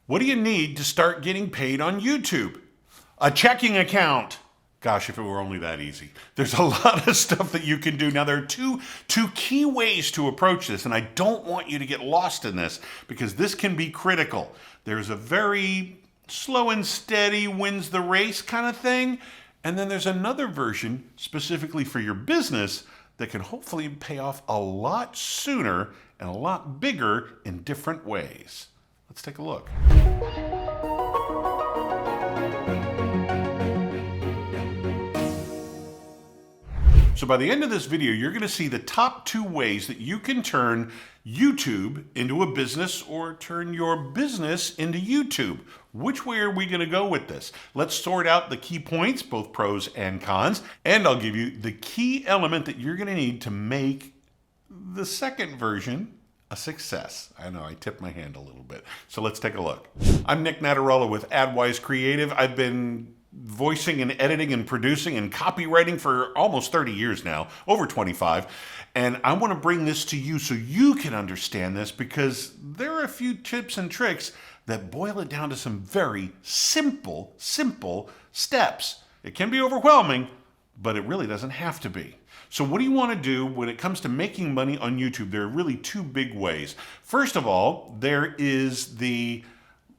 What do you need to start getting paid on YouTube? A checking account. Gosh, if it were only that easy. There's a lot of stuff that you can do. Now, there are two key ways to approach this, and I don't want you to get lost in this because this can be critical. There's a very slow and steady wins the race kind of thing, and then there's another version specifically for your business that can hopefully pay off a lot sooner and a lot bigger in different ways. Let's take a look. So by the end of this video, you're going to see the top 2 ways that you can turn YouTube into a business or turn your business into YouTube. Which way are we going to go with this? Let's sort out the key points, both pros and cons, and I'll give you the key element that you're going to need to make the second version a success. I know, I tipped my hand a little bit. So let's take a look. I'm Nic Natarella with AdWise Creative. I've been voicing and editing and producing and copywriting for almost 30 years now, over 25. And I want to bring this to you so you can understand this because there are a few tips and tricks that boil it down to some very simple steps. It can be overwhelming, but it really doesn't have to be. So what do you want to do when it comes to making money on YouTube? There are really 2 big ways. First of all, there is the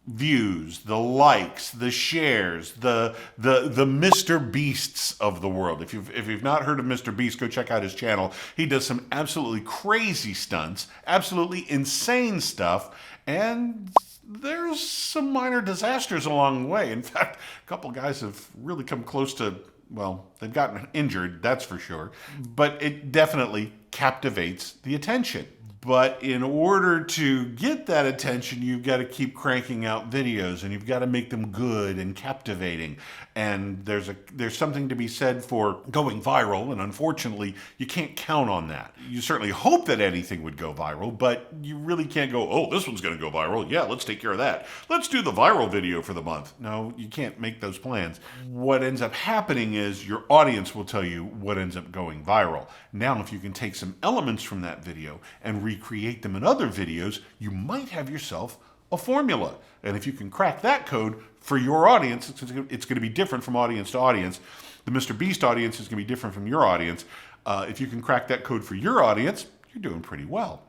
views, the likes, the shares, the Mr. Beasts of the world. If you've not heard of Mr. Beast, go check out his channel. He does some absolutely crazy stunts, absolutely insane stuff, and there's some minor disasters along the way. In fact, a couple guys have really come close to, well, they've gotten injured, that's for sure, but it definitely captivates the attention. But in order to get that attention, you've got to keep cranking out videos and you've got to make them good and captivating. And there's something to be said for going viral, and unfortunately, you can't count on that. You certainly hope that anything would go viral, but you really can't go, oh, this one's going to go viral. Yeah, let's take care of that. Let's do the viral video for the month. No, you can't make those plans. What ends up happening is your audience will tell you what ends up going viral. Now, if you can take some elements from that video and recreate them in other videos, you might have yourself a formula. And if you can crack that code for your audience, it's going to be different from audience to audience. The Mr. Beast audience is going to be different from your audience. If you can crack that code for your audience, you're doing pretty well.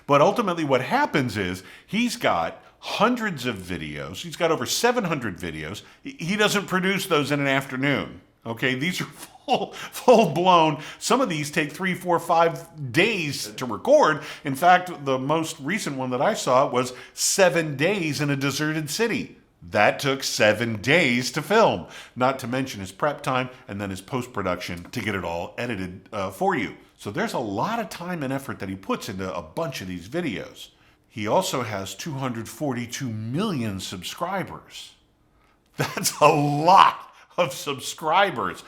But ultimately what happens is he's got hundreds of videos. He's got over 700 videos. He doesn't produce those in an afternoon. Okay, these are full blown. Some of these take 3, 4, 5 days to record. In fact, the most recent one that I saw was 7 days in a deserted city. That took 7 days to film, not to mention his prep time and then his post-production to get it all edited for you. So there's a lot of time and effort that he puts into a bunch of these videos. He also has 242 million subscribers. That's a lot of subscribers.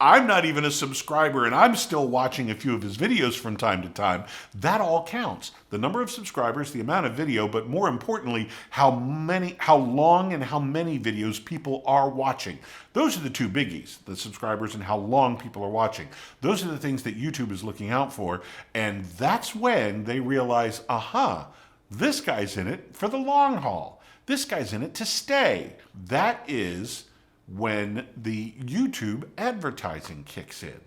I'm not even a subscriber and I'm still watching a few of his videos from time to time. That all counts. The number of subscribers, the amount of video, but more importantly, how long and how many videos people are watching. Those are the 2 biggies, the subscribers and how long people are watching. Those are the things that YouTube is looking out for. And that's when they realize, aha, this guy's in it for the long haul. This guy's in it to stay. That is when the YouTube advertising kicks in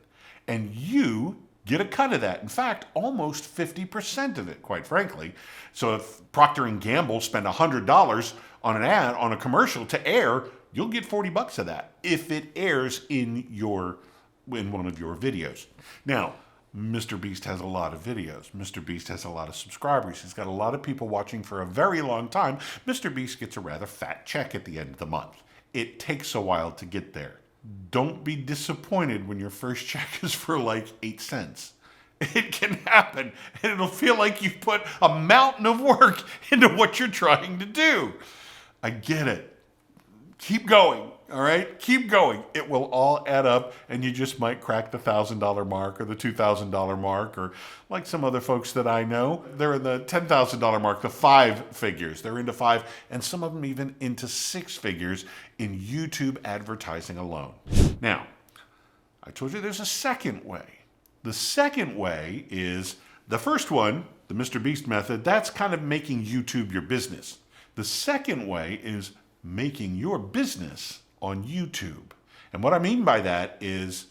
and you get a cut of that. In fact, almost 50% of it, quite frankly. So if Procter & Gamble spend $100 on an ad, on a commercial to air, you'll get 40 bucks of that if it airs in one of your videos. Now, Mr. Beast has a lot of videos. Mr. Beast has a lot of subscribers. He's got a lot of people watching for a very long time. Mr. Beast gets a rather fat check at the end of the month. It takes a while to get there. Don't be disappointed when your first check is for like 8 cents. It can happen, and it'll feel like you've put a mountain of work into what you're trying to do. I get it. Keep going, all right? Keep going. It will all add up, and you just might crack the $1,000 mark or the $2,000 mark, or like some other folks that I know, they're in the $10,000 mark, the 5 figures. They're into 5, and some of them even into 6 figures in YouTube advertising alone. Now, I told you there's a second way. The second way is the first one, the Mr. Beast method. That's kind of making YouTube your business. The second way is making your business on YouTube. And what I mean by that is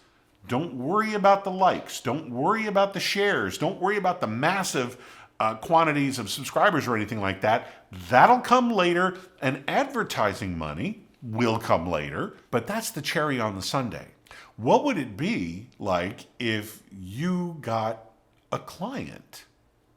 don't worry about the likes, don't worry about the shares, don't worry about the massive quantities of subscribers or anything like that. That'll come later, and advertising money will come later, but that's the cherry on the sundae. What would it be like if you got a client?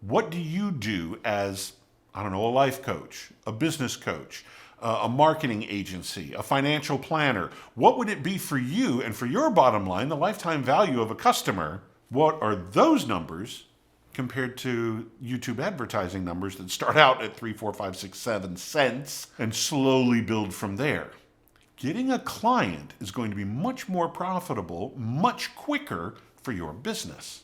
What do you do as, I don't know, a life coach, a business coach, a marketing agency, a financial planner? What would it be for you and for your bottom line, the lifetime value of a customer? What are those numbers compared to YouTube advertising numbers that start out at 3, 4, 5, 6, 7 cents and slowly build from there? Getting a client is going to be much more profitable, much quicker for your business.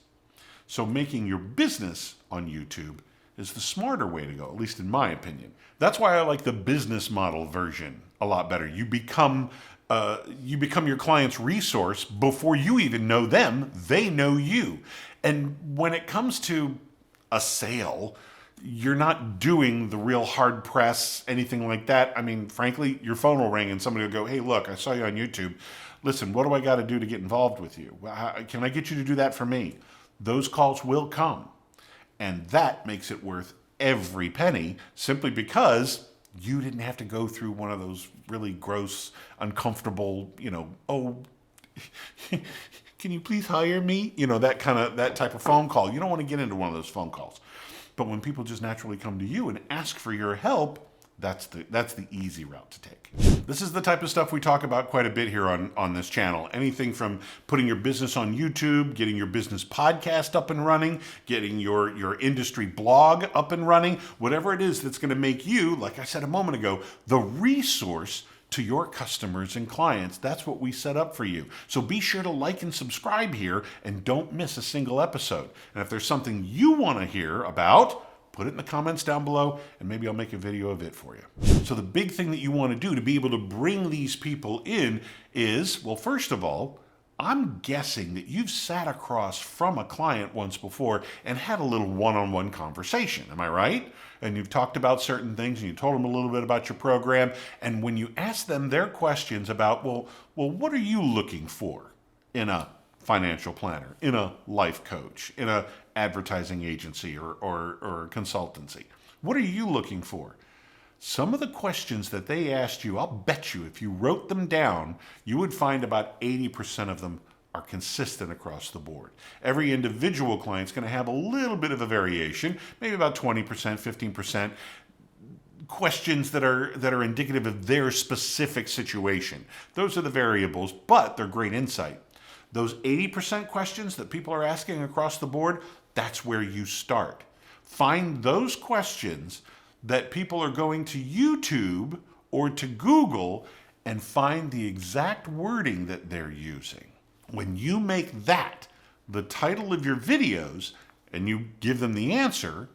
So making your business on YouTube is the smarter way to go, at least in my opinion. That's why I like the business model version a lot better. You become your client's resource before you even know them. They know you. And when it comes to a sale, you're not doing the real hard press, anything like that. I mean, frankly, your phone will ring and somebody will go, hey, look, I saw you on YouTube. Listen, what do I got to do to get involved with you? Can I get you to do that for me? Those calls will come. And that makes it worth every penny, simply because you didn't have to go through one of those really gross, uncomfortable, oh, can you please hire me? That type of phone call. You don't want to get into one of those phone calls. But when people just naturally come to you and ask for your help, that's the easy route to take. This is the type of stuff we talk about quite a bit here on this channel. Anything from putting your business on YouTube, getting your business podcast up and running, getting your industry blog up and running, whatever it is that's going to make you, like I said a moment ago, the resource to your customers and clients. That's what we set up for you. So be sure to like and subscribe here and don't miss a single episode. And if there's something you want to hear about, put it in the comments down below and maybe I'll make a video of it for you. So the big thing that you want to do to be able to bring these people in is, well, first of all, I'm guessing that you've sat across from a client once before and had a little one-on-one conversation. Am I right? And you've talked about certain things and you told them a little bit about your program. And when you ask them their questions about, well, what are you looking for in a financial planner, in a life coach, in a advertising agency or consultancy? What are you looking for? Some of the questions that they asked you, I'll bet you if you wrote them down, you would find about 80% of them are consistent across the board. Every individual client's going to have a little bit of a variation, maybe about 20%, 15%, questions that are indicative of their specific situation. Those are the variables, but they're great insight. Those 80% questions that people are asking across the board, that's where you start. Find those questions that people are going to YouTube or to Google and find the exact wording that they're using. When you make that the title of your videos and you give them the answer,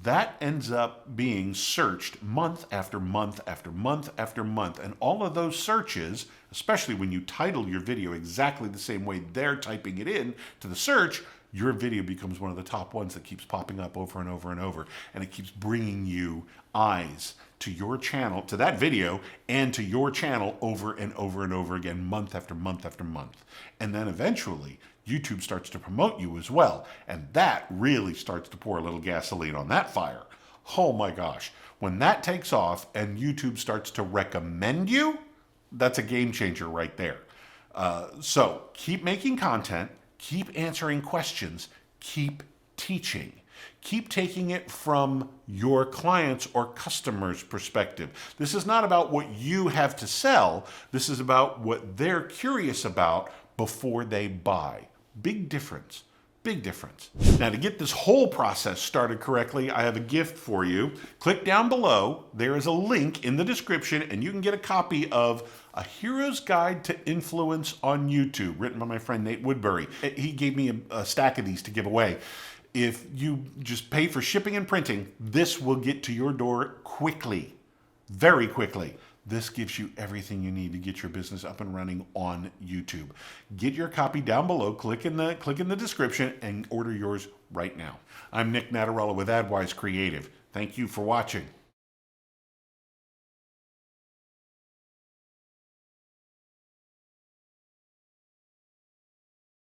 that ends up being searched month after month after month after month. And all of those searches, especially when you title your video exactly the same way they're typing it in to the search, your video becomes one of the top ones that keeps popping up over and over and over. And it keeps bringing you eyes to your channel, to that video, and to your channel over and over and over again, month after month after month. And then eventually, YouTube starts to promote you as well. And that really starts to pour a little gasoline on that fire. Oh my gosh. When that takes off and YouTube starts to recommend you, that's a game changer right there. So keep making content, keep answering questions, keep teaching. Keep taking it from your clients' or customers' perspective. This is not about what you have to sell. This is about what they're curious about before they buy. Big difference. Big difference. Now, to get this whole process started correctly, I have a gift for you. Click down below. There is a link in the description, and you can get a copy of A Hero's Guide to Influence on YouTube, written by my friend Nate Woodbury. He gave me a stack of these to give away. If you just pay for shipping and printing, this will get to your door quickly, very quickly. This gives you everything you need to get your business up and running on YouTube. Get your copy down below, click in the description, and order yours right now. I'm Nic Natarella with AdWise Creative. Thank you for watching.